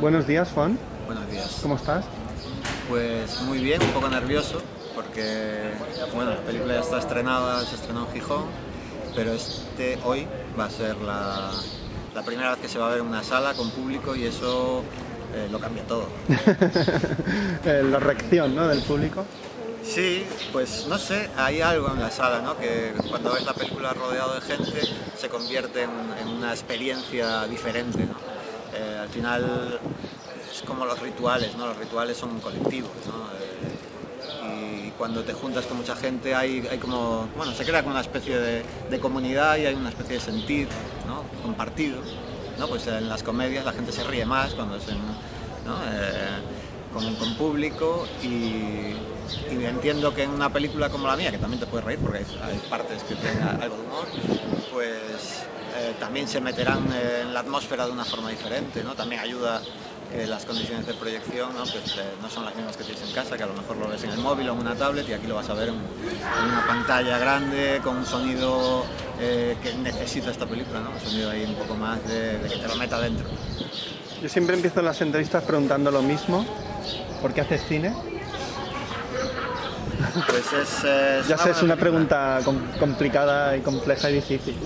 Buenos días, Fon. Buenos días. ¿Cómo estás? Pues muy bien, un poco nervioso porque bueno, la película ya está estrenada, se estrenó en Gijón, pero hoy va a ser la primera vez que se va a ver en una sala con público y eso lo cambia todo. La reacción, ¿no?, del público. Sí, pues no sé, hay algo en la sala, ¿no?, que cuando ves la película rodeado de gente se convierte en una experiencia diferente, ¿no? Al final es como los rituales, ¿no? Los rituales son colectivos, ¿no? Y cuando te juntas con mucha gente hay como, bueno, se crea como una especie de comunidad y hay una especie de sentir, ¿no?, compartido, ¿no? Pues en las comedias la gente se ríe más cuando es con público y entiendo que en una película como la mía, que también te puedes reír porque hay partes que tienen algo de humor, pues también se meterán en la atmósfera de una forma diferente, ¿no? También ayuda que las condiciones de proyección, ¿no?, pues, no son las mismas que tienes en casa, que a lo mejor lo ves en el móvil o en una tablet y aquí lo vas a ver en una pantalla grande con un sonido que necesita esta película, ¿no? Un sonido ahí un poco más de que te lo meta dentro. Yo siempre empiezo las entrevistas preguntando lo mismo. ¿Por qué haces cine? Pues ya sé, es una pregunta complicada y compleja y difícil.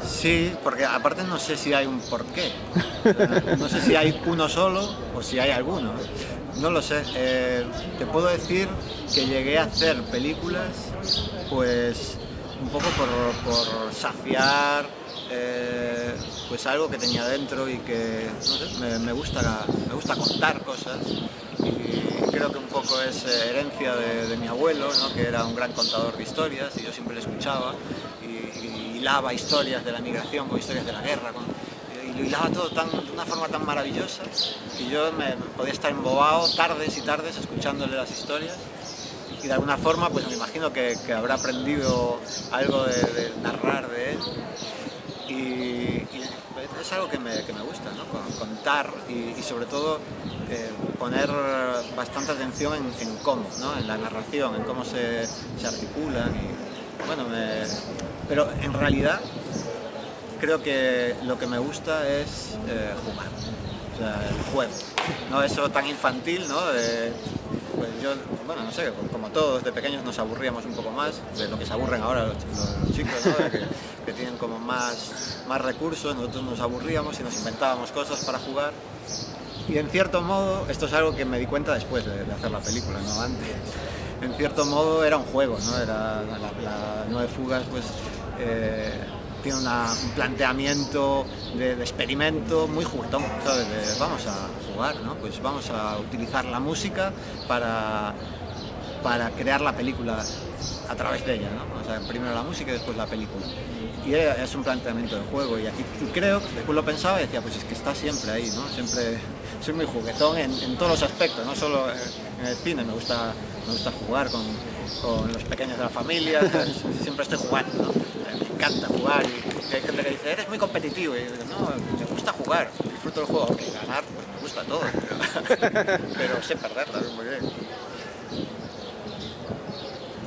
Sí, porque aparte no sé si hay un porqué. O sea, no sé si hay uno solo o si hay alguno. No lo sé. Te puedo decir que llegué a hacer películas pues un poco por saciar pues algo que tenía dentro y que no sé, me gusta contar cosas. Y creo que un poco es herencia de mi abuelo, ¿no?, que era un gran contador de historias y yo siempre le escuchaba y hilaba historias de la migración con historias de la guerra y lo hilaba todo de una forma tan maravillosa que yo me podía estar embobado tardes y tardes escuchándole las historias y de alguna forma pues me imagino que habrá aprendido algo de narrar de él y es algo que me gusta, ¿no?, contar y sobre todo poner bastante atención en cómo, ¿no?, en la narración, en cómo se articulan y, bueno, pero en realidad creo que lo que me gusta es jugar, o sea, el juego, no eso tan infantil, ¿no? Pues yo, bueno, no sé, como todos de pequeños nos aburríamos un poco más de lo que se aburren ahora los chicos, ¿no?, que tienen como más recursos. Nosotros nos aburríamos y nos inventábamos cosas para jugar y en cierto modo, esto es algo que me di cuenta después de hacer la película, no antes, en cierto modo era un juego, ¿no? Era la Nueve Fugas, pues tiene un planteamiento de experimento muy juguetón, ¿sabes? Vamos a jugar, ¿no? Pues vamos a utilizar la música para crear la película a través de ella, ¿no? O sea, primero la música y después la película. Y es un planteamiento de juego y creo, después lo pensaba y decía, pues es que está siempre ahí, ¿no? Siempre soy muy juguetón en todos los aspectos, no solo en el cine, me gusta jugar con los pequeños de la familia, siempre estoy jugando, ¿no? Me encanta jugar y hay gente que dice, eres muy competitivo y yo digo, no, me gusta jugar, disfruto del juego, aunque ganar, pues me gusta todo, pero sé perder también muy bien.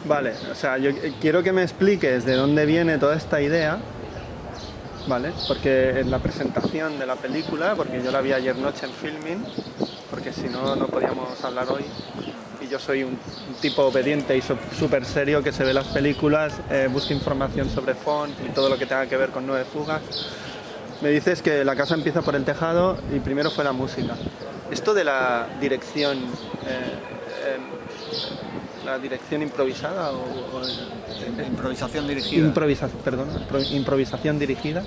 Vale, o sea, yo quiero que me expliques de dónde viene toda esta idea, ¿vale? Porque en la presentación de la película, porque yo la vi ayer noche en Filmin, porque si no, no podíamos hablar hoy, y yo soy un tipo obediente y súper serio que se ve las películas, busca información sobre Fon y todo lo que tenga que ver con Nueve Fugas. Me dices que la casa empieza por el tejado y primero fue la música. Esto de la dirección... ¿La dirección improvisada o improvisación dirigida? Improvisación dirigida.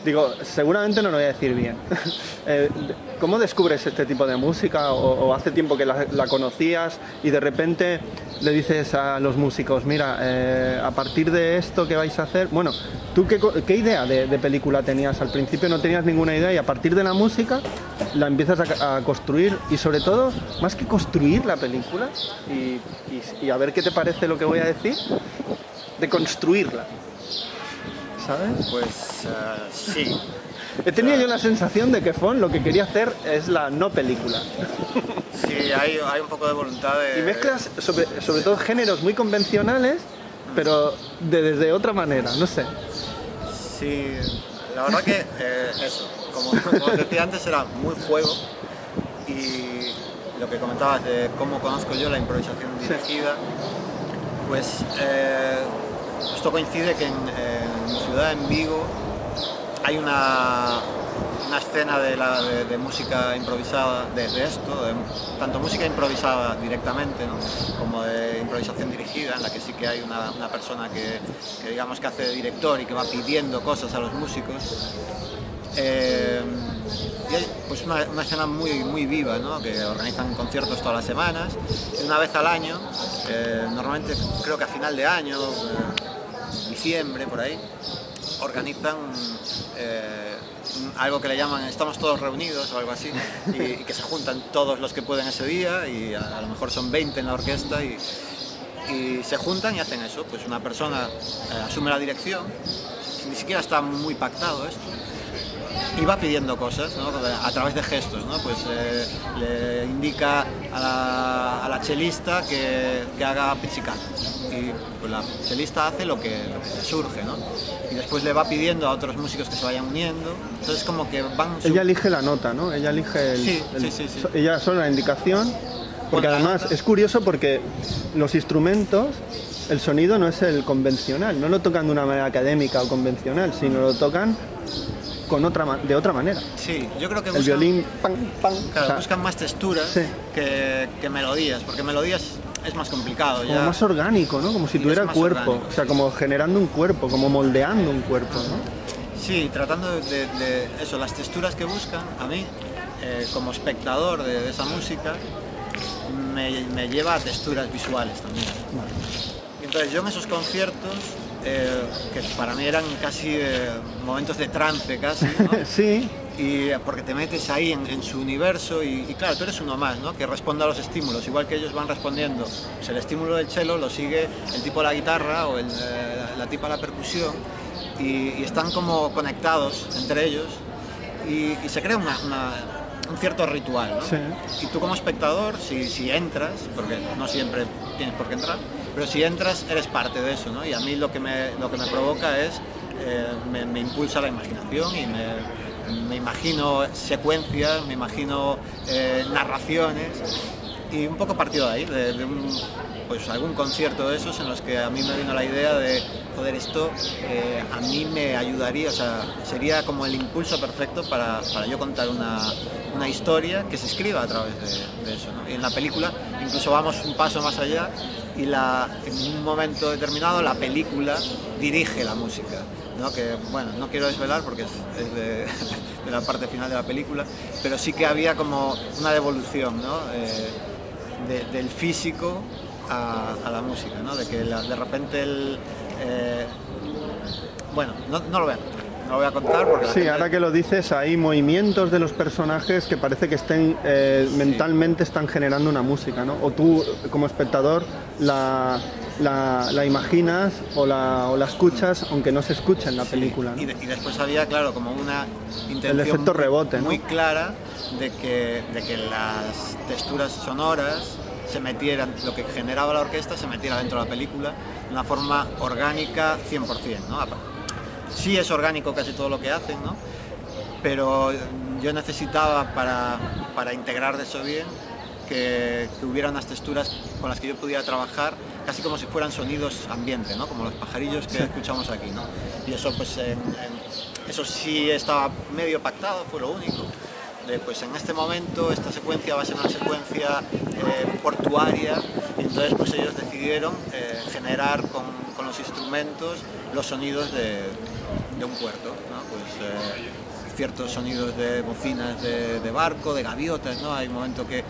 Digo, seguramente no lo voy a decir bien. ¿Cómo descubres este tipo de música? ¿O hace tiempo que la conocías y de repente le dices a los músicos, mira, a partir de esto que vais a hacer... Bueno, ¿tú qué idea de película tenías? Al principio no tenías ninguna idea y a partir de la música la empiezas a construir y sobre todo, más que construir la película y a ver qué te parece lo que voy a decir, de construirla, ¿sabes? Pues sí. He tenido yo la sensación de que Fon lo que quería hacer es la no película. Sí, hay un poco de voluntad de... Y mezclas sobre todo géneros muy convencionales, pero desde otra manera, no sé. Sí, la verdad que eso, como te decía antes, era muy juego Y lo que comentabas de cómo conozco yo la improvisación dirigida, pues esto coincide que en mi ciudad, en Vigo, hay una escena de música improvisada, de esto, tanto música improvisada directamente, ¿no?, como de improvisación dirigida, en la que sí que hay una persona que digamos que hace de director y que va pidiendo cosas a los músicos. Y hay pues una escena muy viva, ¿no?, que organizan conciertos todas las semanas, y una vez al año, normalmente creo que a final de año, diciembre, por ahí, organizan algo que le llaman Estamos todos reunidos o algo así, y que se juntan todos los que pueden ese día, y a lo mejor son 20 en la orquesta, y se juntan y hacen eso. Pues una persona asume la dirección, ni siquiera está muy pactado esto, y va pidiendo cosas, ¿no?, a través de gestos, ¿no? Pues le indica a la chelista que haga pizzicato, y pues la chelista hace lo que le surge, ¿no? Y después le va pidiendo a otros músicos que se vayan uniendo. Entonces como que van... Ella elige la nota, ¿no? Ella elige Sí. Ella solo la indicación, porque Bueno, además es curioso porque los instrumentos, el sonido no es el convencional, no lo tocan de una manera académica o convencional, sino lo tocan de otra manera. Sí, yo creo que el violín, pam, pam. Claro, O sea, buscan más texturas sí, que melodías, porque melodías es más complicado. como Ya. más orgánico, ¿no? Como si Sí, tuviera es más cuerpo, orgánico, o sea, sí. como generando un cuerpo, como moldeando un cuerpo, ¿no? Sí, tratando de eso, las texturas que buscan, a mí, como espectador de esa música, me lleva a texturas visuales también. Y entonces yo en esos conciertos, que para mí eran casi momentos de trance casi, ¿no? Sí, Y porque te metes ahí en su universo y claro, tú eres uno más, ¿no?, que responde a los estímulos, igual que ellos van respondiendo. Pues el estímulo del cello lo sigue el tipo de la guitarra o la tipa de la percusión, y están como conectados entre ellos, y se crea un cierto ritual, ¿no? sí. Y tú como espectador, si entras, porque no siempre tienes por qué entrar, pero si entras eres parte de eso, ¿no? Y a mí lo que me provoca es, me impulsa la imaginación, y me imagino secuencias, me imagino narraciones, y un poco partido de ahí, pues algún concierto de esos en los que a mí me vino la idea de, joder, esto a mí me ayudaría, o sea, sería como el impulso perfecto para yo contar una historia que se escriba a través de eso, ¿no? Y en la película incluso vamos un paso más allá, y en un momento determinado la película dirige la música, ¿no? Que bueno, no quiero desvelar porque es de la parte final de la película, pero sí que había como una devolución, ¿no? Del físico a la música, ¿no? De que de repente bueno, no lo voy a contar porque Sí, ahora que lo dices, hay movimientos de los personajes que parece que mentalmente están generando una música, ¿no? O tú, como espectador, la imaginas o la escuchas, aunque no se escucha en la película, ¿no? Y después había, claro, como una intención El efecto rebote, ¿no? muy clara de que las texturas sonoras se metieran, lo que generaba la orquesta se metiera dentro de la película de una forma orgánica 100%, ¿no? Sí es orgánico casi todo lo que hacen, ¿no? Pero yo necesitaba para integrar de eso bien que hubiera unas texturas con las que yo pudiera trabajar casi como si fueran sonidos ambiente, ¿no? Como los pajarillos que escuchamos aquí, ¿no? Y eso pues eso sí estaba medio pactado, fue lo único. Pues en este momento esta secuencia va a ser una secuencia portuaria, y entonces pues ellos decidieron generar con los instrumentos los sonidos de un puerto, ¿no? Pues ciertos sonidos de bocinas de barco, de gaviotas, ¿no? Hay un momento que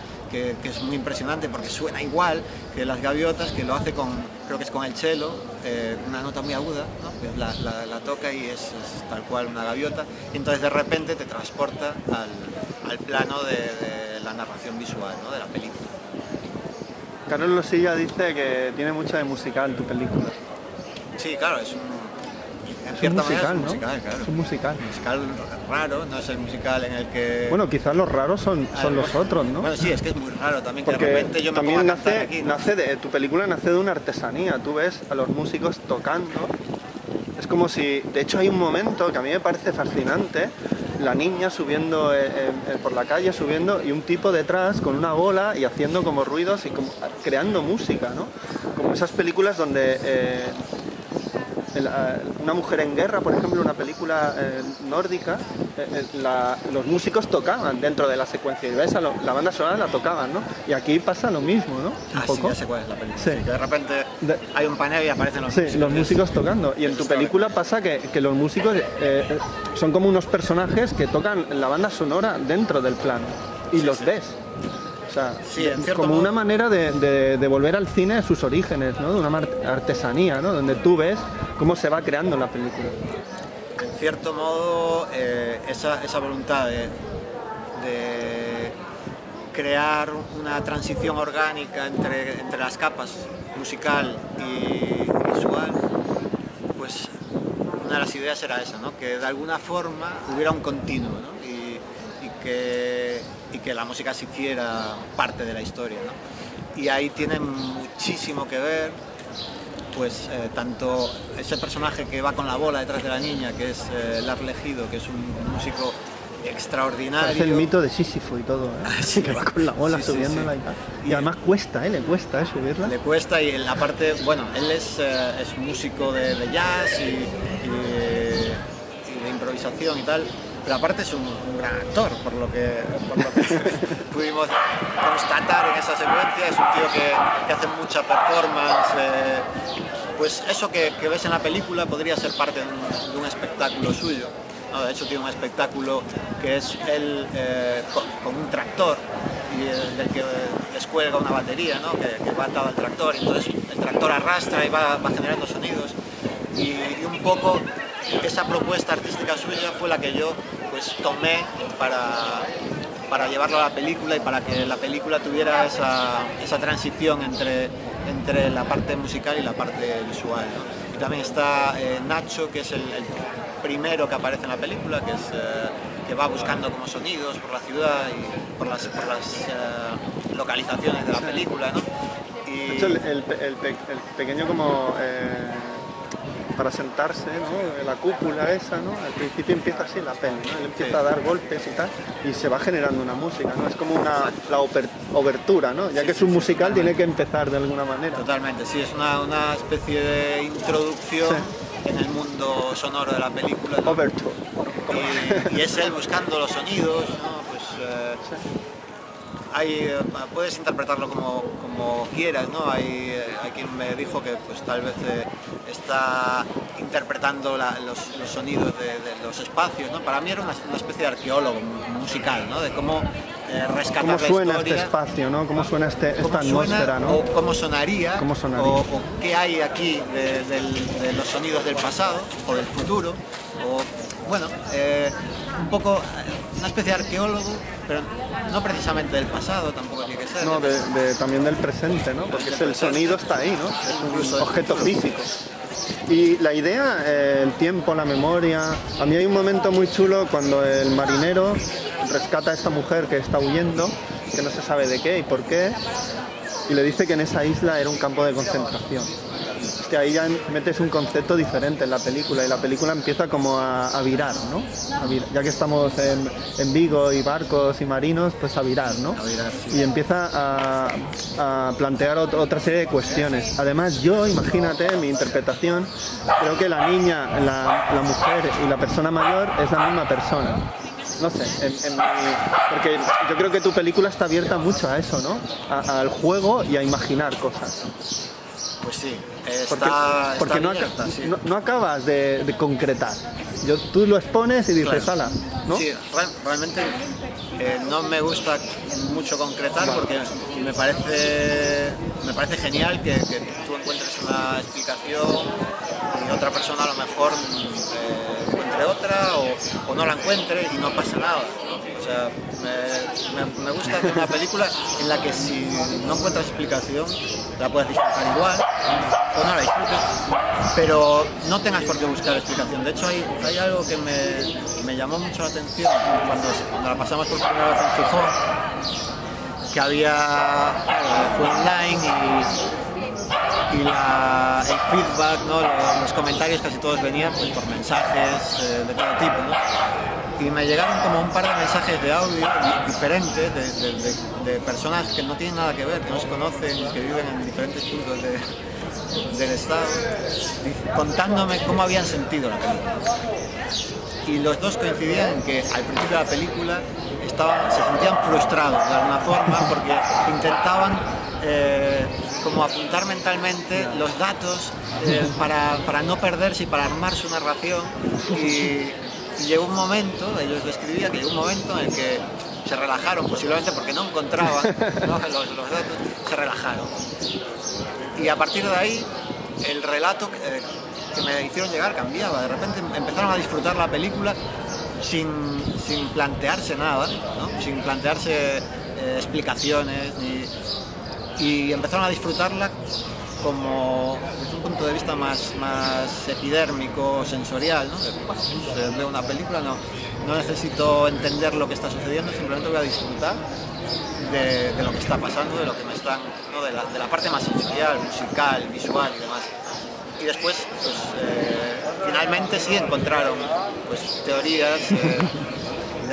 es muy impresionante porque suena igual que las gaviotas, que lo hace creo que es con el cello, una nota muy aguda, ¿no? Pues la toca y es tal cual una gaviota, y entonces de repente te transporta al plano de la narración visual, ¿no? De la película. Carlos Losilla dice que tiene mucha de musical tu película. Sí, claro, en Es un cierta manera musical, es un ¿no? musical, claro. Es un musical. Un musical raro, no es el musical en el que... Bueno, quizás los raros son los otros, ¿no? Bueno, sí, es que es muy raro también, que Porque de repente yo me pongo a también cantar aquí, ¿no? tu película nace de una artesanía. Tú ves a los músicos tocando Es como si, de hecho hay un momento que a mí me parece fascinante, la niña subiendo por la calle, subiendo, y un tipo detrás con una bola y haciendo como ruidos y como creando música, ¿no? Como esas películas donde una mujer en guerra, por ejemplo, una película nórdica, los músicos tocaban dentro de la secuencia y ves, la banda sonora la tocaban, ¿no? Y aquí pasa lo mismo, ¿no? Un poco. Sí, ya sé cuál es la película. Sí. Sí, que de repente hay un panel y aparecen los músicos. Sí, los músicos tocando. Y en tu película pasa que los músicos son como unos personajes que tocan la banda sonora dentro del plano y los ves. O sea, sí, como una manera de volver al cine a sus orígenes, ¿no? De una artesanía, ¿no? Donde tú ves cómo se va creando la película. En cierto modo, esa voluntad de crear una transición orgánica entre las capas musical y visual, pues una de las ideas era esa, ¿no? Que de alguna forma hubiera un continuo, ¿no? y que la música se hiciera parte de la historia, ¿no? Y ahí tiene muchísimo que ver, pues tanto ese personaje que va con la bola detrás de la niña, que es Lars Legido, que es un músico extraordinario. Es el mito de Sísifo y todo, ¿eh? Sí, que va con la bola subiéndola y tal. Y además cuesta, le cuesta subirla. Le cuesta, y en la parte, bueno, él es músico de jazz y de improvisación y tal, pero aparte es un gran actor, por lo que pudimos constatar en esa secuencia. Es un tío que hace mucha performance, pues eso que ves en la película podría ser parte de un espectáculo suyo. No, de hecho tiene un espectáculo que es él con un tractor y del que descuelga una batería, ¿no? que va atado al tractor, y entonces el tractor arrastra y va generando sonidos, y un poco esa propuesta artística suya fue la que yo pues tomé para llevarlo a la película y para que la película tuviera esa transición entre la parte musical y la parte visual, ¿no? Y también está Nacho, que es el primero que aparece en la película, que va buscando como sonidos por la ciudad y por las localizaciones de la película, ¿no? Y de hecho, el pequeño como para sentarse, ¿no? La cúpula esa, ¿no? Al principio empieza así la peli, ¿no? Él empieza a dar golpes y tal, y se va generando una música, ¿no? Es como la obertura, ¿no? Ya que es un musical, tiene que empezar de alguna manera. Totalmente, sí, es una especie de introducción en el mundo sonoro de la película, ¿no? Overture. Y es él buscando los sonidos, ¿no? Pues puedes interpretarlo como quieras, ¿no? Hay quien me dijo que pues tal vez está interpretando los sonidos de los espacios, ¿no? Para mí era una especie de arqueólogo musical, ¿no? De cómo rescatar la historia. ¿Cómo suena este espacio, ¿no? ¿Cómo suena esta atmósfera, ¿no? O cómo sonaría, o qué hay aquí de los sonidos del pasado o del futuro, o bueno, un poco una especie de arqueólogo, pero no precisamente del pasado, tampoco tiene que ser. No, también del presente, ¿no? Porque el sonido está ahí, ¿no? Es un objeto físico. Y la idea, el tiempo, la memoria... A mí hay un momento muy chulo cuando el marinero rescata a esta mujer que está huyendo, que no se sabe de qué y por qué, y le dice que en esa isla era un campo de concentración. Que ahí ya metes un concepto diferente en la película, y la película empieza como a virar, ¿no? Ya que estamos en Vigo y barcos y marinos, pues a virar, ¿no? A virar, sí. Y empieza a plantear otra serie de cuestiones. Además, yo, imagínate, en mi interpretación, creo que la niña, la mujer y la persona mayor es la misma persona. No sé, porque yo creo que tu película está abierta mucho a eso, ¿no? Al juego y a imaginar cosas. Pues sí, porque no acabas de concretar. Tú lo expones y dices, claro. ala, ¿no? Sí, realmente no me gusta mucho concretar, porque me parece genial que tú encuentres una explicación y otra persona a lo mejor encuentre otra o no la encuentre y no pasa nada, ¿no? O sea, me gusta hacer una película en la que si no encuentras explicación la puedes disfrutar igual o no la disfrutes, pero no tengas por qué buscar explicación. De hecho hay algo que me llamó mucho la atención cuando la pasamos por primera vez en Gijón, que fue online el feedback, ¿no? Los comentarios casi todos venían pues, por mensajes de todo tipo, ¿no? Y me llegaron como un par de mensajes de audio diferentes de personas que no tienen nada que ver, que no se conocen, que viven en diferentes puntos del estado, contándome cómo habían sentido la película. Y los dos coincidían en que al principio de la película se sentían frustrados de alguna forma porque intentaban como apuntar mentalmente los datos para no perderse y para armar su narración. Y llegó un momento, ellos describían que llegó un momento en el que se relajaron, posiblemente porque no encontraban, ¿no? Los datos, se relajaron. Y a partir de ahí, el relato que me hicieron llegar cambiaba. De repente empezaron a disfrutar la película sin plantearse nada, ¿no? Sin plantearse explicaciones, y empezaron a disfrutarla como desde un punto de vista más epidérmico, sensorial, ¿no? Veo una película, no necesito entender lo que está sucediendo, simplemente voy a disfrutar de lo que está pasando, de lo que me están, ¿no? de la parte más sensorial, musical, visual y demás. Y después, pues, finalmente sí encontraron pues, teorías y demás,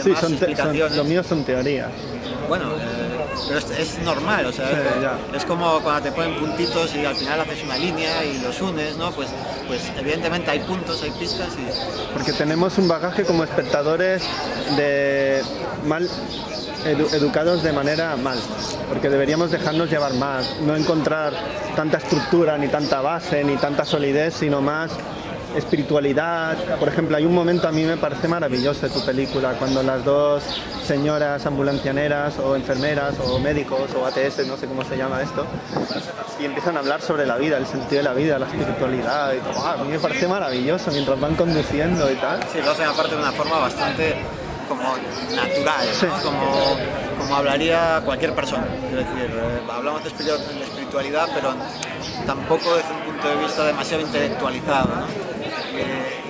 Sí, explicaciones. lo mío son teorías. Bueno, pero es normal, o sea, Sí, es como cuando te ponen puntitos y al final haces una línea y los unes, ¿no? Pues evidentemente hay puntos, hay pistas y... Porque tenemos un bagaje como espectadores de educados de manera mal, porque deberíamos dejarnos llevar más, no encontrar tanta estructura, ni tanta base, ni tanta solidez, sino más espiritualidad. Por ejemplo, hay un momento, a mí me parece maravilloso de tu película, cuando las dos señoras ambulancianeras o enfermeras o médicos o ATS, no sé cómo se llama esto, y empiezan a hablar sobre la vida, el sentido de la vida, la espiritualidad y todo. A mí me parece maravilloso mientras van conduciendo y tal. Sí, lo hacen aparte de una forma bastante como natural, ¿no? Sí. Como hablaría cualquier persona. Es decir, hablamos de espiritualidad, pero tampoco desde un punto de vista demasiado intelectualizado, ¿no? Y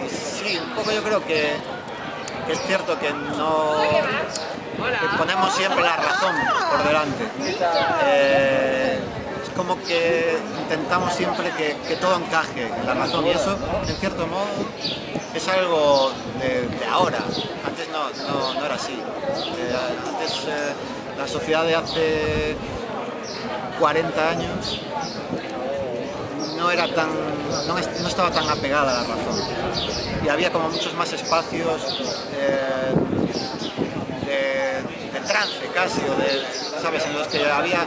sí, un poco yo creo que es cierto que que ponemos siempre la razón por delante. Es como que intentamos siempre que todo encaje en la razón, y eso, en cierto modo, es algo de ahora. Antes no era así. Antes la sociedad de hace 40 años no estaba tan apegada a la razón, y había como muchos más espacios de trance casi, ¿sabes? En los que había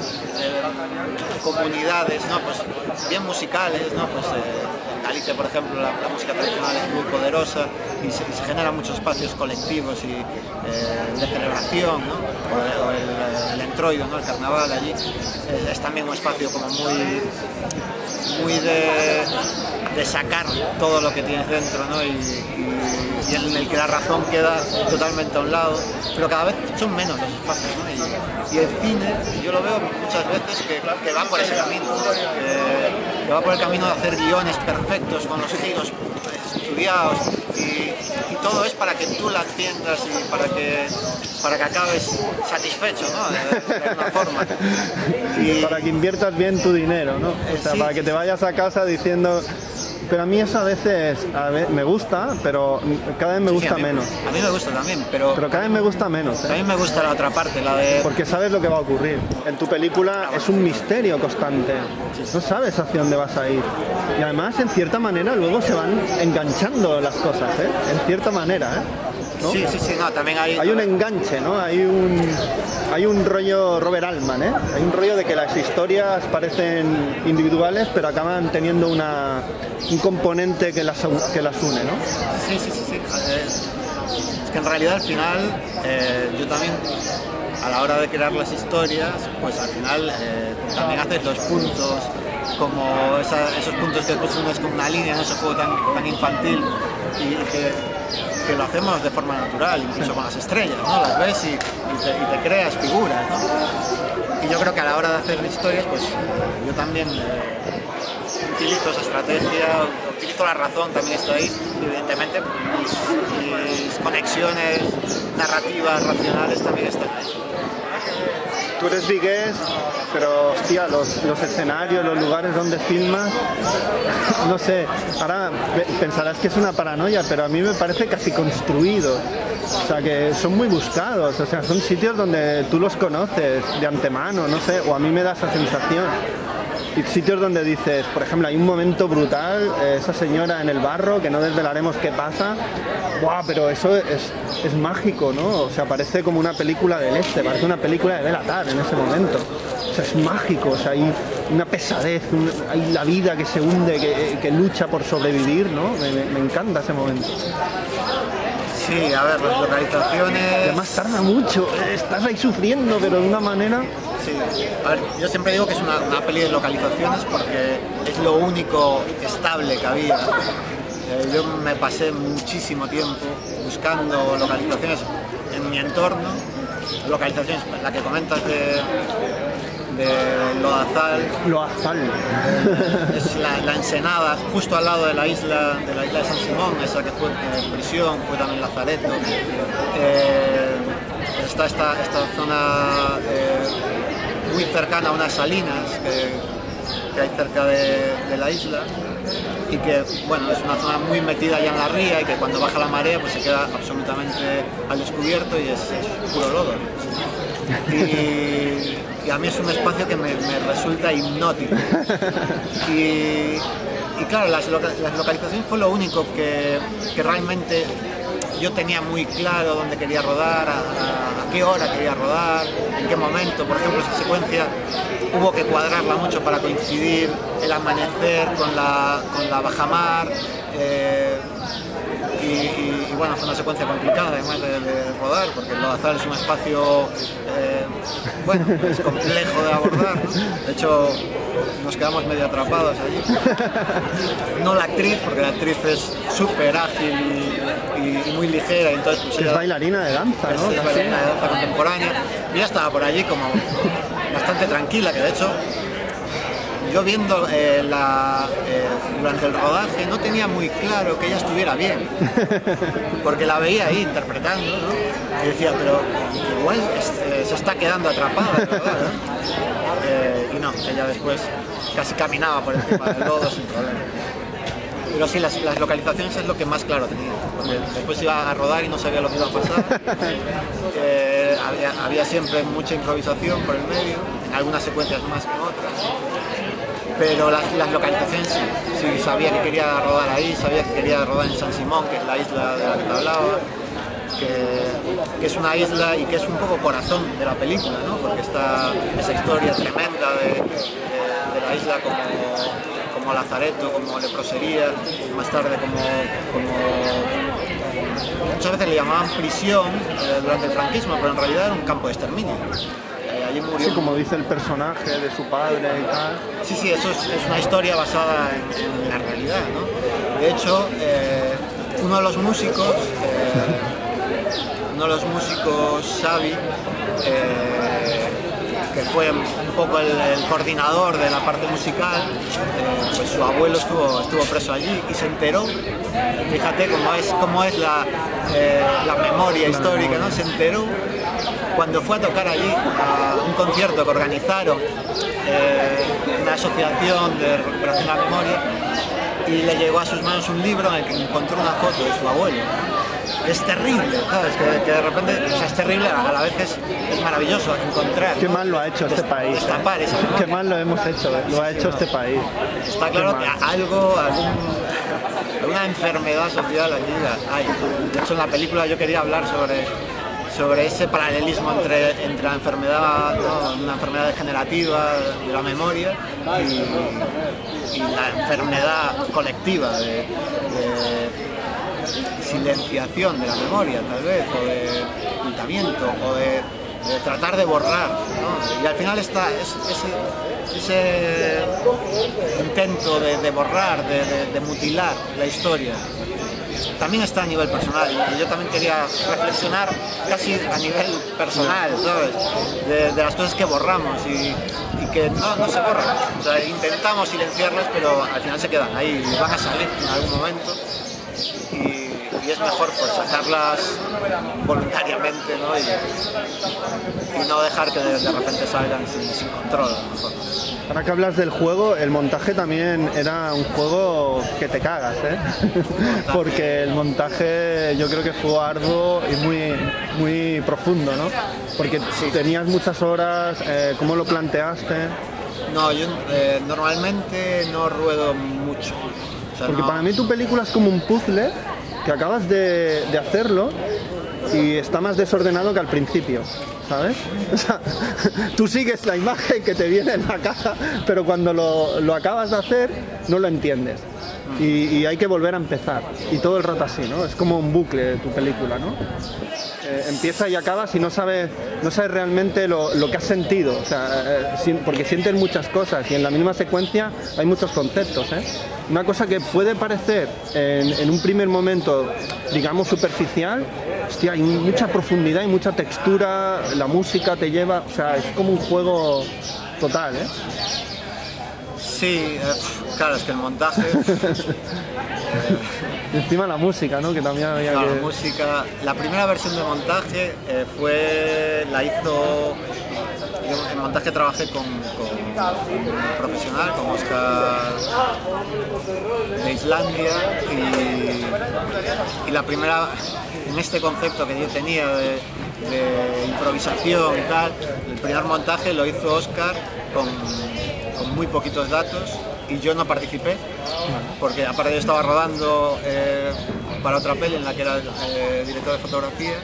comunidades, ¿no? Pues bien musicales, ¿no? Pues en Galicia, por ejemplo, la música tradicional es muy poderosa y se generan muchos espacios colectivos y de celebración, ¿no? O el entroido, ¿no? El carnaval allí es también un espacio como muy de sacar todo lo que tienes dentro, ¿no? Y en el que la razón queda totalmente a un lado, pero cada vez son menos los espacios, ¿no? Y el cine, yo lo veo muchas veces que va por ese camino, que va por el camino de hacer guiones perfectos con los giros estudiados, y todo es para que tú la entiendas y para que acabes satisfecho, ¿no? De alguna forma. Para que inviertas bien tu dinero, ¿no? O sea, sí, para que te vayas a casa diciendo... Pero a mí eso a veces me gusta, pero cada vez me gusta menos. A mí me gusta también, pero cada vez me gusta menos. También me gusta la otra parte, la de... Porque sabes lo que va a ocurrir. En tu película es un misterio constante. No sabes hacia dónde vas a ir. Y además, en cierta manera, luego se van enganchando las cosas, ¿eh? En cierta manera, ¿eh? ¿No? Sí, no, también hay un enganche, ¿no? Hay un rollo Robert Altman, ¿eh? Hay un rollo de que las historias parecen individuales, pero acaban teniendo un componente que las une, ¿no? Sí. Es que en realidad al final yo también, a la hora de crear las historias, pues al final también haces los puntos, como esos puntos que construyes con una línea en ese juego tan infantil, y que lo hacemos de forma natural, incluso con las estrellas, ¿no? Las ves y te creas figuras, ¿no? Y yo creo que a la hora de hacer historias, pues yo también utilizo esa estrategia, utilizo la razón, también estoy ahí, y evidentemente mis conexiones narrativas, racionales también están ahí. tú eres vigués, pero hostia, los escenarios, los lugares donde filmas, no sé, ahora pensarás que es una paranoia, pero a mí me parece casi construido. O sea, que son muy buscados, o sea, son sitios donde tú los conoces de antemano, no sé, o a mí me da esa sensación. Y sitios donde dices, por ejemplo, hay un momento brutal, esa señora en el barro, que no desvelaremos qué pasa, ¡buah! Pero eso es mágico, ¿no? O sea, parece como una película del este, parece una película de Belatar en ese momento. O sea, es mágico, o sea, hay una pesadez, hay la vida que se hunde, que lucha por sobrevivir, ¿no? Me encanta ese momento. Sí, a ver, las localizaciones... Además tarda mucho, estás ahí sufriendo, pero de una manera... Sí, a ver, yo siempre digo que es una peli de localizaciones porque es lo único estable que había. Yo me pasé muchísimo tiempo buscando localizaciones en mi entorno, localizaciones, la que comentas de Loazal. Es la Ensenada, justo al lado de la isla de San Simón, esa que fue prisión, fue también Lazareto. Está esta zona muy cercana a unas salinas que hay cerca de la isla y que, bueno, es una zona muy metida ya en la ría y que cuando baja la marea pues se queda absolutamente al descubierto y es puro lodo. Y a mí es un espacio que me resulta hipnótico. Y claro, las localizaciones fue lo único que realmente yo tenía muy claro dónde quería rodar, a qué hora quería rodar, en qué momento. Por ejemplo, esa secuencia hubo que cuadrarla mucho para coincidir el amanecer con la bajamar. Y bueno, fue una secuencia complicada además de rodar, porque el Lodazal es un espacio bueno, es complejo de abordar, ¿no? De hecho, nos quedamos medio atrapados allí. No la actriz, porque la actriz es súper ágil y muy ligera. Entonces, pues, es bailarina de danza, ¿no? Es bailarina de danza contemporánea. Y ella estaba por allí como bastante tranquila, que de hecho yo viendo durante el rodaje no tenía muy claro que ella estuviera bien, porque la veía ahí interpretando, ¿no? Y decía, pero igual se está quedando atrapada, ¿verdad? ¿No? Y no, ella después casi caminaba por encima del lodo sin problema. Pero sí, las localizaciones es lo que más claro tenía, porque después iba a rodar y no sabía lo que iba a pasar. Había siempre mucha improvisación por el medio, en algunas secuencias más que otras. Pero las localizaciones sí sabía que quería rodar ahí, sabía que quería rodar en San Simón, que es la isla de la que te hablaba, que es una isla y que es un poco corazón de la película, ¿no? Porque está esa historia tremenda de la isla como Lazareto, como leprosería, más tarde como muchas veces le llamaban prisión durante el franquismo, pero en realidad era un campo de exterminio. Allí murió. Sí, como dice el personaje de su padre y tal. Sí, eso es una historia basada en la realidad, ¿no? De hecho, uno de los músicos, Xavi, que fue un poco el coordinador de la parte musical, pues su abuelo estuvo preso allí y se enteró, fíjate cómo es la memoria histórica, ¿no? Se enteró cuando fue a tocar allí a un concierto que organizaron una asociación de recuperación de la memoria y le llegó a sus manos un libro en el que encontró una foto de su abuelo. Es terrible, ¿sabes? Que de repente, o sea, es terrible, a la vez es maravilloso encontrar. Qué mal lo ha hecho este país. Destapar esa memoria. Qué mal lo hemos hecho, lo ha hecho este país. Está claro que alguna enfermedad social aquí hay. De hecho, en la película yo quería hablar sobre ese paralelismo entre la enfermedad, ¿no? Una enfermedad degenerativa de la memoria y la enfermedad colectiva de silenciación de la memoria, tal vez, o de ocultamiento, o de tratar de borrar, ¿no? Y al final está ese intento de borrar, de mutilar la historia. También está a nivel personal, y yo también quería reflexionar casi a nivel personal, ¿sabes? De las cosas que borramos y que no se borran. O sea, intentamos silenciarlas, pero al final se quedan ahí y van a salir en algún momento. Y y es mejor pues sacarlas voluntariamente, ¿no? Y no dejar que de repente salgan sin control, a lo mejor. Ahora que hablas del juego, el montaje también era un juego que te cagas, ¿eh? Porque el montaje yo creo que fue arduo y muy profundo, ¿no? Porque tenías muchas horas, ¿cómo lo planteaste? No, yo normalmente no ruedo mucho. O sea, porque para mí tu película es como un puzzle que acabas de hacerlo y está más desordenado que al principio, ¿sabes? O sea, tú sigues la imagen que te viene en la caja, pero cuando lo acabas de hacer no lo entiendes. Y hay que volver a empezar. Y todo el rato así, ¿no? Es como un bucle tu película, ¿no? Empieza y acabas y no sabes realmente lo que has sentido. O sea, porque sientes muchas cosas y en la misma secuencia hay muchos conceptos, ¿eh? Una cosa que puede parecer en un primer momento, digamos, superficial, hostia, hay mucha profundidad y mucha textura, la música te lleva, o sea, es como un juego total, ¿eh? Sí, claro, es que el montaje... Y encima la música, ¿no? Que también había claro, la música... La primera versión de montaje la hizo... Yo en montaje trabajé con un profesional, con Oscar de Islandia, y la primera... En este concepto que yo tenía de improvisación y tal, el primer montaje lo hizo Oscar con muy poquitos datos y yo no participé porque aparte yo estaba rodando para otra peli en la que era director de fotografía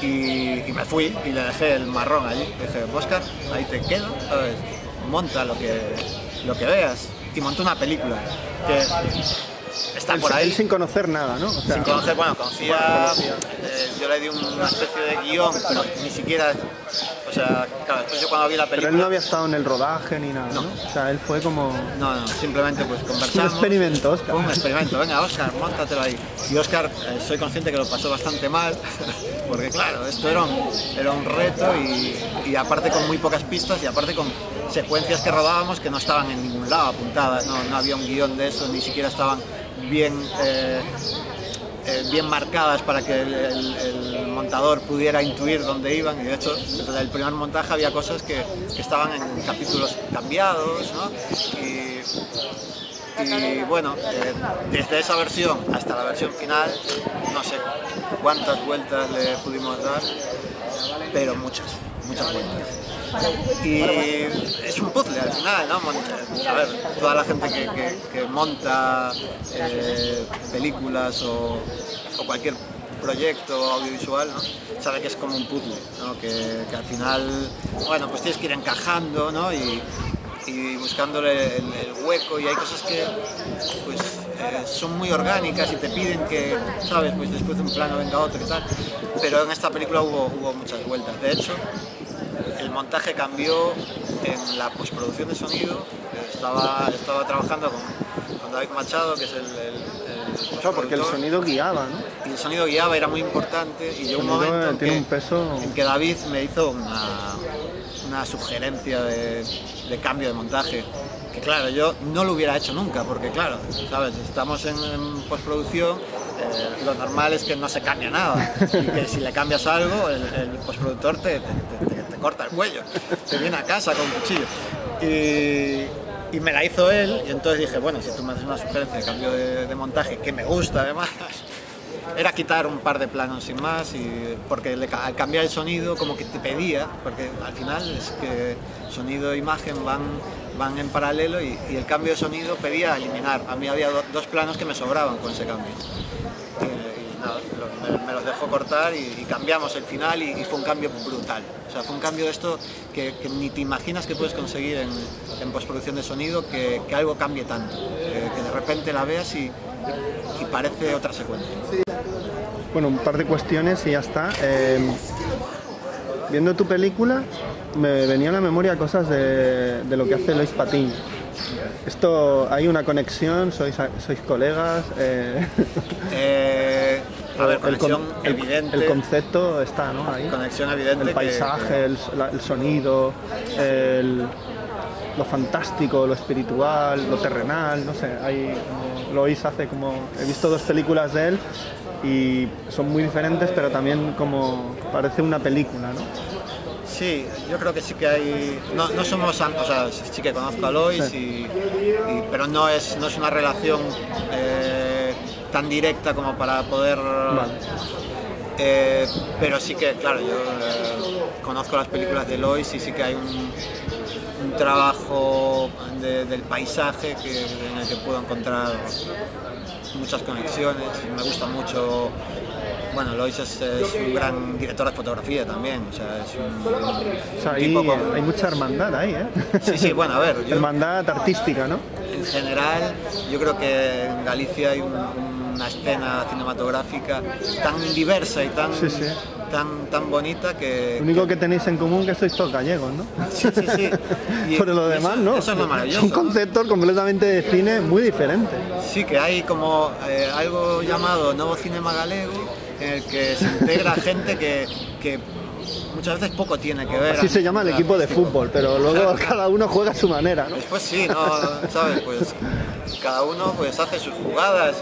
y me fui y le dejé el marrón allí. Dije, Oscar, ahí te quedo, ¿sabes? Monta lo que veas, y montó una película que está por ahí. Sin conocer nada, ¿no? O sea, sin conocer, bueno, conocía, yo le di una especie de guión, pero ni siquiera, o sea, claro, después yo cuando vi la película... Pero él no había estado en el rodaje ni nada, ¿no? O sea, él fue como... No, simplemente pues conversamos. Un experimento, Oscar. Fue un experimento, venga, Oscar, móntatelo ahí. Y Oscar, soy consciente que lo pasó bastante mal, porque claro, esto era un reto y aparte con muy pocas pistas y aparte con secuencias que rodábamos que no estaban en ningún lado apuntadas, no había un guión de eso, ni siquiera estaban bien marcadas para que el montador pudiera intuir dónde iban, y de hecho desde el primer montaje había cosas que estaban en capítulos cambiados, ¿no? Y bueno, desde esa versión hasta la versión final no sé cuántas vueltas le pudimos dar, pero muchas vueltas. Y es un puzzle al final, ¿no? A ver, toda la gente que monta películas o cualquier proyecto audiovisual, ¿no? Sabe que es como un puzzle, ¿no? Que al final, bueno, pues tienes que ir encajando, ¿no? Y buscándole el hueco, y hay cosas que pues son muy orgánicas y te piden que, ¿sabes? Pues después de un plano venga otro y tal, pero en esta película hubo muchas vueltas. De hecho, el montaje cambió en la postproducción de sonido. Estaba trabajando con David Machado, que es el claro, porque el sonido guiaba, ¿no? Y el sonido guiaba, era muy importante, y llegó un momento en que David me hizo una sugerencia de cambio de montaje, que claro, yo no lo hubiera hecho nunca, porque claro, ¿sabes? Estamos en postproducción, lo normal es que no se cambie nada, y que si le cambias algo, el postproductor te corta el cuello, te viene a casa con un cuchillo. Y me la hizo él, y entonces dije, bueno, si tú me haces una sugerencia de cambio de montaje, que me gusta además, era quitar un par de planos sin más, porque al cambiar el sonido como que te pedía, porque al final es que sonido e imagen van en paralelo, y el cambio de sonido pedía eliminar. A mí había dos planos que me sobraban con ese cambio. Y nada, me los dejó cortar y cambiamos el final, y fue un cambio brutal. O sea, fue un cambio de esto que ni te imaginas que puedes conseguir en postproducción de sonido, que algo cambie tanto, que de repente la veas y parece otra secuencia. Bueno, un par de cuestiones y ya está. Viendo tu película me venía a la memoria cosas de lo que hace Lois Patín. Esto, ¿hay una conexión? ¿Sois colegas? A ver, conexión evidente. El concepto está, ¿no? Ahí. Conexión evidente. El paisaje, el sonido, lo fantástico, lo espiritual, lo terrenal, no sé. Lois hace como... He visto 2 películas de él y son muy diferentes, pero también como parece una película, ¿no? Sí, yo creo que sí que hay... No somos... O sea, sí que conozco a Lois, Sí. pero no es una relación tan directa como para poder... Vale. Pero sí que, claro, yo conozco las películas de Lois y sí que hay un trabajo del paisaje en el que puedo encontrar muchas conexiones. Me gusta mucho... Bueno, Lois es un gran director de fotografía también, o sea, es O sea, un tipo hay mucha hermandad ahí, ¿eh? Sí, bueno, a ver, Hermandad artística, ¿no? en general yo creo que en Galicia hay una escena cinematográfica tan diversa y tan, Sí, sí. tan bonita que... Lo único que tenéis en común es que sois todos gallegos, ¿no? Sí. Pero lo demás, ¿no? Eso es lo maravilloso. Son conceptos completamente de cine muy diferentes. Sí, que hay como algo llamado Novo Cinema Galego, en el que se integra gente que muchas veces poco tiene que ver. Así se llama el equipo de fútbol, pero luego cada uno juega a su manera, ¿no? Después sí, ¿no? ¿Sabes? Pues cada uno pues hace sus jugadas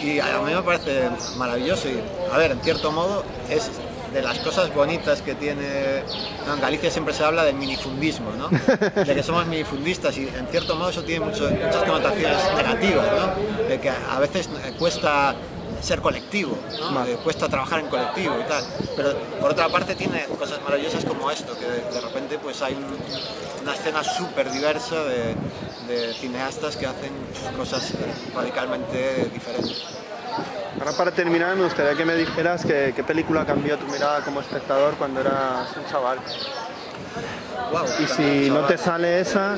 y a mí me parece maravilloso. Y, a ver, en cierto modo es de las cosas bonitas que tiene... No, en Galicia siempre se habla del minifundismo, ¿no? De que somos minifundistas y en cierto modo eso tiene muchas connotaciones negativas, ¿no? De que a veces cuesta ser colectivo, ¿no? Cuesta trabajar en colectivo y tal, pero por otra parte tiene cosas maravillosas como esto, que de repente pues hay una escena súper diversa de cineastas que hacen cosas radicalmente diferentes. Ahora, para terminar, me gustaría que me dijeras qué película cambió tu mirada como espectador cuando eras un chaval. Wow, y si no te sale esa,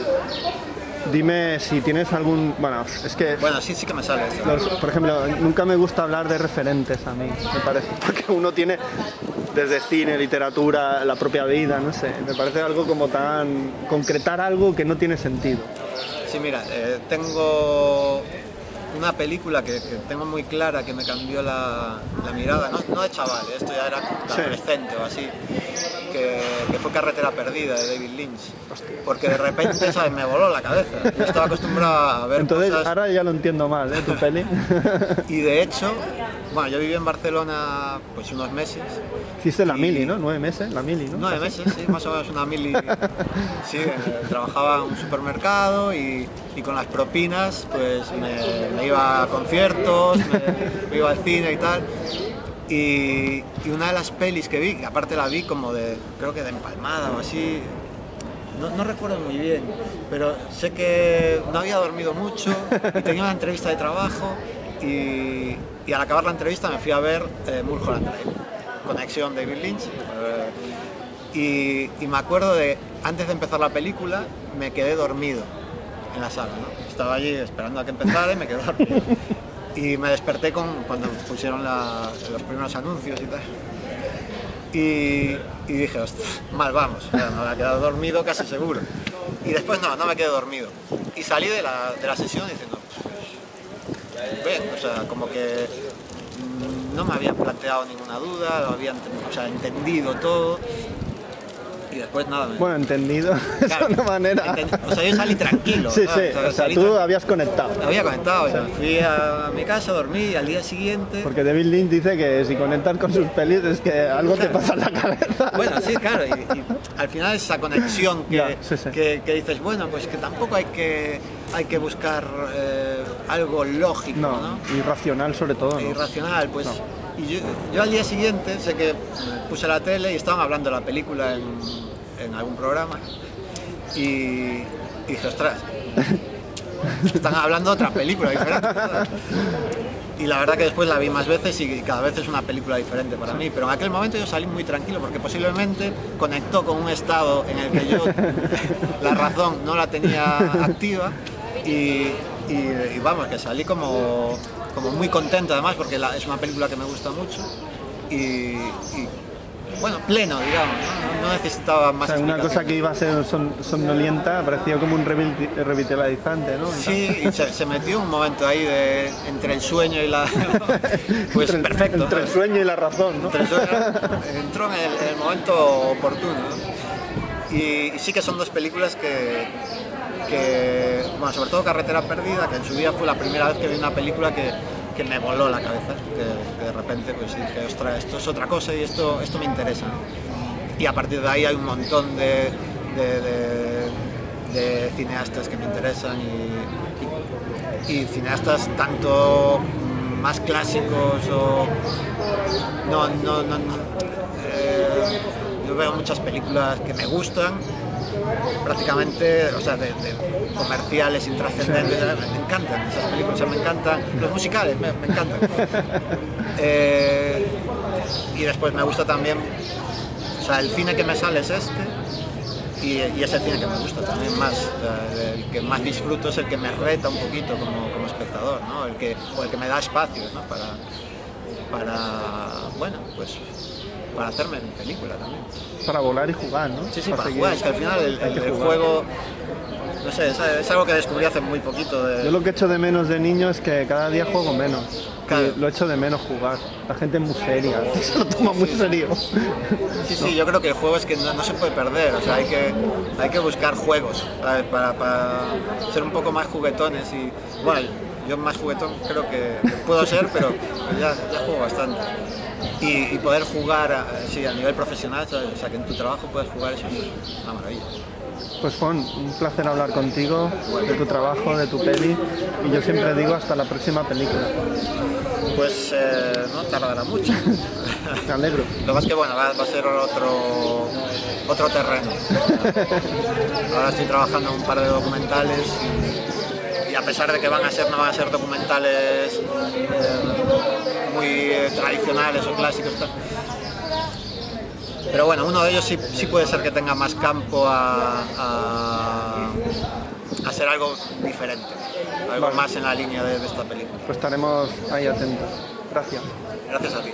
dime si tienes algún... Bueno, es que... Bueno, sí que me sale eso. Por ejemplo, nunca me gusta hablar de referentes a mí, me parece, porque uno tiene desde cine, literatura, la propia vida, no sé, me parece algo como tan... concretar algo que no tiene sentido. Sí, mira, tengo una película que tengo muy clara que me cambió la mirada, no de chaval, esto ya era adolescente o así, que fue Carretera Perdida de David Lynch. Porque de repente, ¿sabes? Me voló la cabeza. Yo estaba acostumbrado a ver Entonces, cosas... ahora ya lo entiendo más, ¿eh? Tu peli. Y de hecho, bueno, yo viví en Barcelona pues unos meses. Hiciste la mili, ¿no? 9 meses, la mili, ¿no? 9 meses, sí, más o menos una mili. Sí, trabajaba en un supermercado y con las propinas pues me iba a conciertos, me iba al cine y tal. Y una de las pelis que vi, que aparte la vi como creo que de empalmada o así, no recuerdo muy bien, pero sé que no había dormido mucho y tenía una entrevista de trabajo y al acabar la entrevista me fui a ver Mulholland Drive, Conexión David Lynch, y me acuerdo de, antes de empezar la película, me quedé dormido en la sala, ¿no? Estaba allí esperando a que empezara y me quedé dormido. Y me desperté cuando pusieron los primeros anuncios y tal. Y dije, ostras, mal vamos, me había quedado dormido casi seguro. Y después no me quedé dormido. Y salí de la sesión diciendo, bien, o sea, como que no me había planteado ninguna duda, lo había entendido todo. Y después nada. Bueno, entendido, claro, es una manera... O sea, yo salí tranquilo. Sí, sí, o sea, tú habías conectado. Había conectado, y me fui a mi casa, dormí y al día siguiente... Porque David Lynch dice que si conectas con sus pelis es que algo te pasa en la cabeza. Bueno, sí, claro, y al final esa conexión que dices, bueno, pues que tampoco hay que buscar algo lógico, ¿no? Irracional sobre todo, ¿no? Irracional, pues... No. Y yo al día siguiente sé que puse la tele y estaban hablando de la película en algún programa y dije, ostras, están hablando de otra película diferente, ¿sabes? Y la verdad que después la vi más veces y cada vez es una película diferente para mí, pero en aquel momento yo salí muy tranquilo porque posiblemente conectó con un estado en el que yo la razón no la tenía activa y vamos, que salí como muy contento además porque es una película que me gusta mucho y bueno, pleno, digamos, no necesitaba más. O sea, una cosa que iba a ser somnolienta parecía como un revitalizante, ¿no? Sí, y se metió un momento ahí entre el sueño y la... Pues perfecto. Entre el sueño y la razón, ¿no? Entró en el momento oportuno, ¿no? Y sí que son dos películas que bueno, sobre todo Carretera Perdida, que en su día fue la primera vez que vi una película que que me voló la cabeza, que de repente pues dije, ostras, esto es otra cosa y esto me interesa, ¿no? Y a partir de ahí hay un montón de cineastas que me interesan y cineastas tanto más clásicos o yo veo muchas películas que me gustan prácticamente, o sea, de comerciales intrascendentes, me encantan esas películas, o sea, me encantan los musicales, me encantan. Y después me gusta también, o sea, el cine que me sale es este y es el cine que me gusta también más, el que más disfruto es el que me reta un poquito como espectador, ¿no? El que me da espacios, ¿no? para bueno, pues para hacerme mi película también. Para volar y jugar, ¿no? Sí, para jugar, es que al final el juego, no sé, es algo que descubrí hace muy poquito. Yo lo que echo de menos de niño es que cada día juego menos. Claro. Lo echo de menos jugar. La gente es muy seria, se lo toma muy serio. Sí, yo creo que el juego es que no se puede perder, o sea, hay que buscar juegos, ¿sabes? Para ser un poco más juguetones y, bueno, yo más juguetón creo que puedo ser, pero ya juego bastante. Y poder jugar a nivel profesional, ¿sabes? O sea, que en tu trabajo puedes jugar, eso es una maravilla. Pues Fon, un placer hablar contigo, de tu trabajo, de tu peli, y yo siempre digo hasta la próxima película. Pues no tardará mucho. Me alegro. Lo que pasa es que bueno, va a ser otro terreno. Ahora estoy trabajando en un par de documentales y a pesar de que no van a ser documentales muy tradicionales o clásicos, pero bueno, uno de ellos sí puede ser que tenga más campo a ser algo diferente, algo más en la línea de esta película. Pues estaremos ahí atentos. Gracias. Gracias a ti.